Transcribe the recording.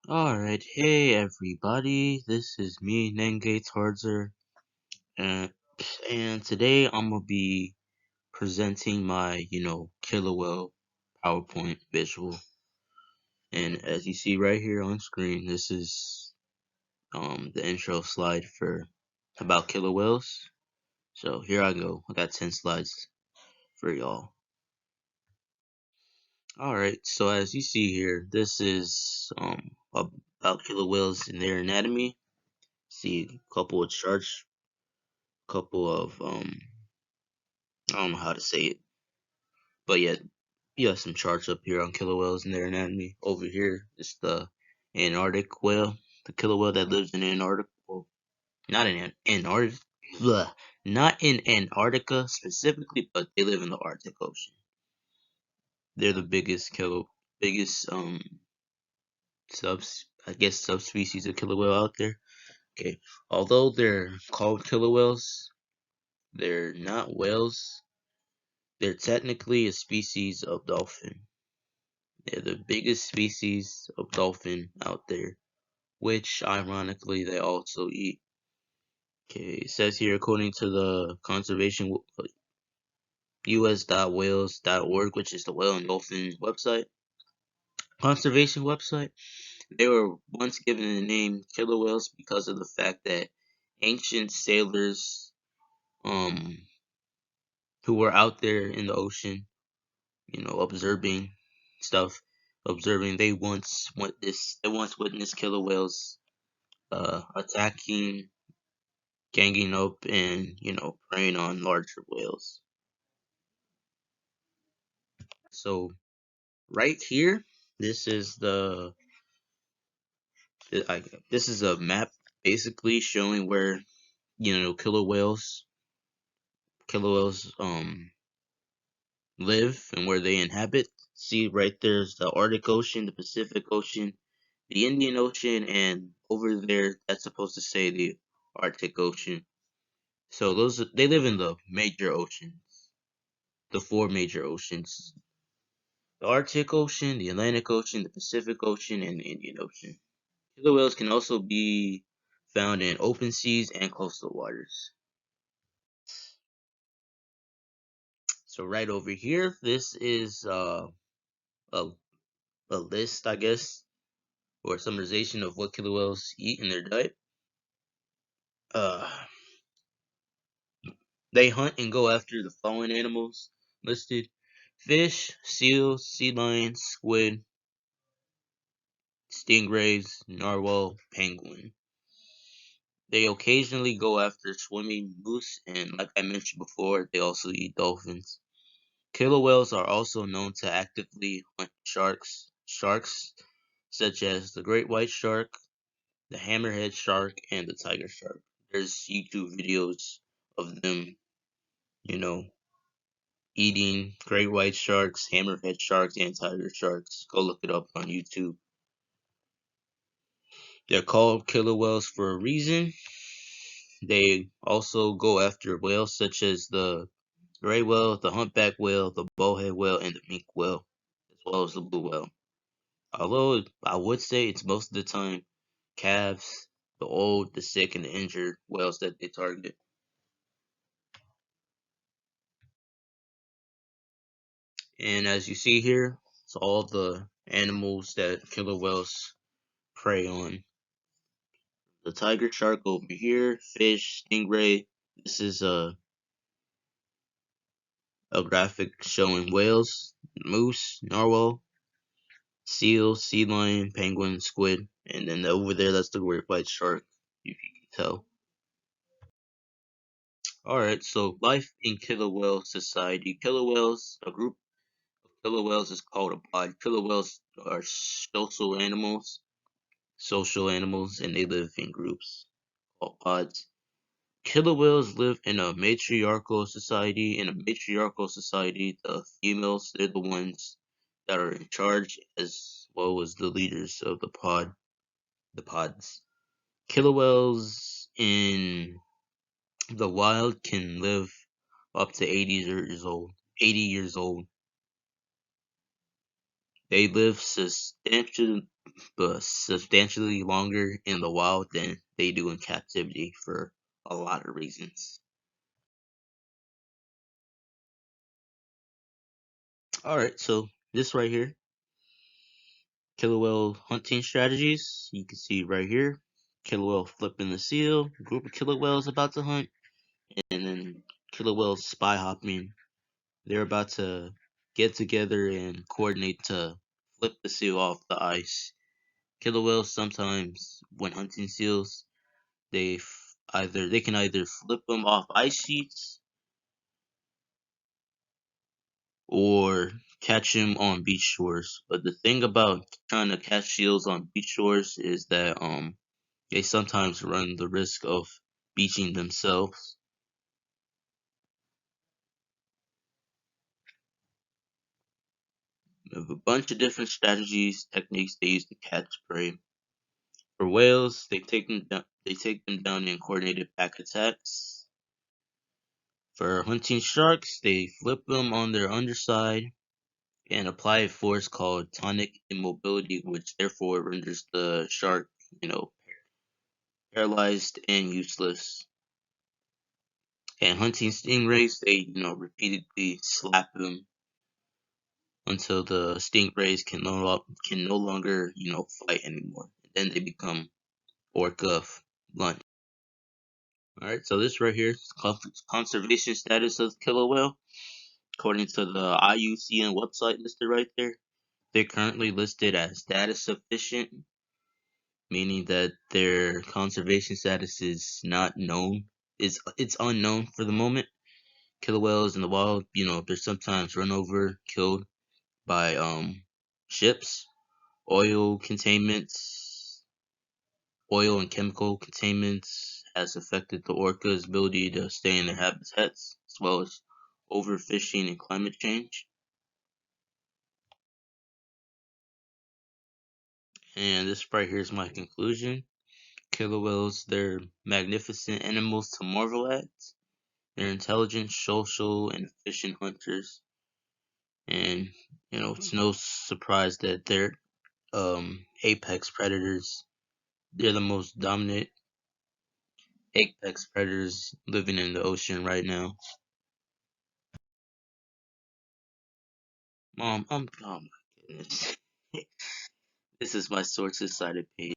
Alright, hey everybody, this is me, Nengates Hardzer, and, and today I'm gonna be presenting my, killer whale PowerPoint visual. And as you see right here on screen, this is the intro slide for about killer whales. So here I go. I got 10 slides for y'all. Alright, so as you see here, this is about killer whales and their anatomy. See a couple of charts, couple of I don't know how to say it, but yeah, you have some charts up here on killer whales and their anatomy. Over here is the Antarctic whale, the killer whale that lives in Antarctica. Well, not in Antarctica, not in Antarctica specifically, but they live in the Arctic Ocean. They're the biggest subspecies of killer whale out there. Okay, although they're called killer whales, they're not whales. They're technically a species of dolphin. They're the biggest species of dolphin out there, which ironically they also eat. Okay, it says here according to the conservation us.whales.org, which is the whale and dolphin website, conservation website, they were once given the name killer whales because of the fact that ancient sailors who were out there in the ocean, observing stuff, they once witnessed killer whales attacking, ganging up, and preying on larger whales. So right here, this is this is a map basically showing where killer whales live and where they inhabit. See right there's the Arctic Ocean, the Pacific Ocean, the Indian Ocean, and over there that's supposed to say the Arctic Ocean. So they live in the major oceans, the four major oceans: the Arctic Ocean, the Atlantic Ocean, the Pacific Ocean, and the Indian Ocean. Killer whales can also be found in open seas and coastal waters. So right over here, this is a a list, I guess, or summarization of what killer whales eat in their diet. Uh, they hunt and go after the following animals listed: fish, seals, sea lions, squid, stingrays, narwhal, penguin. They occasionally go after swimming moose, and like I mentioned before, they also eat dolphins. Killer whales are also known to actively hunt sharks such as the great white shark, the hammerhead shark, and the tiger shark. There's YouTube videos of them, you know, eating great white sharks, hammerhead sharks, and tiger sharks. Go look it up on YouTube. They're called killer whales for a reason. They also go after whales such as the gray whale, the humpback whale, the bowhead whale, and the minke whale, as well as the blue whale. Although I would say it's most of the time calves, the old, the sick, and the injured whales that they target. And as you see here, it's all the animals that killer whales prey on. The tiger shark over here, fish, stingray. This is a graphic showing whales, moose, narwhal, seal, sea lion, penguin, squid, and then over there that's the great white shark, if you can tell. Alright, so life in killer whale society. Killer whales, a group of killer whales is called a pod. Killer whales are social animals, and they live in groups called pods. Killer whales live in a matriarchal society. In a matriarchal society, the females, they're the ones that are in charge as well as the leaders of the pods. Killer whales in the wild can live up to 80 years old. 80 years old. They live but substantially longer in the wild than they do in captivity for a lot of reasons. Alright, so this right here, killer whale hunting strategies. You can see right here, killer whale flipping the seal, group of killer whales about to hunt, and then killer whales spy hopping. They're about to get together and coordinate to flip the seal off the ice. Killer whales sometimes, when hunting seals, they can either flip them off ice sheets or catch them on beach shores. But the thing about trying to catch seals on beach shores is that they sometimes run the risk of beaching themselves. They have a bunch of different strategies, techniques they use to catch prey. For whales, They take them down in coordinated pack attacks. For hunting sharks, they flip them on their underside and apply a force called tonic immobility, which therefore renders the shark, you know, paralyzed and useless. And hunting stingrays, they, repeatedly slap them until the stingrays can no longer, fight anymore. Then they become orca lunch. All right, so this right here is conservation status of killer whale. According to the IUCN website listed right there, they're currently listed as status sufficient, meaning that their conservation status is not known. It's unknown for the moment. Killer whales in the wild, they're sometimes run over, killed by ships, oil containments, oil and chemical containments has affected the orca's ability to stay in their habitats, as well as overfishing and climate change. And this right here is my conclusion. Killer whales, they're magnificent animals to marvel at. They're intelligent, social, and efficient hunters. And, it's no surprise that they're apex predators. They're the most dominant apex predators living in the ocean right now. Oh my goodness. This is my sources cited page.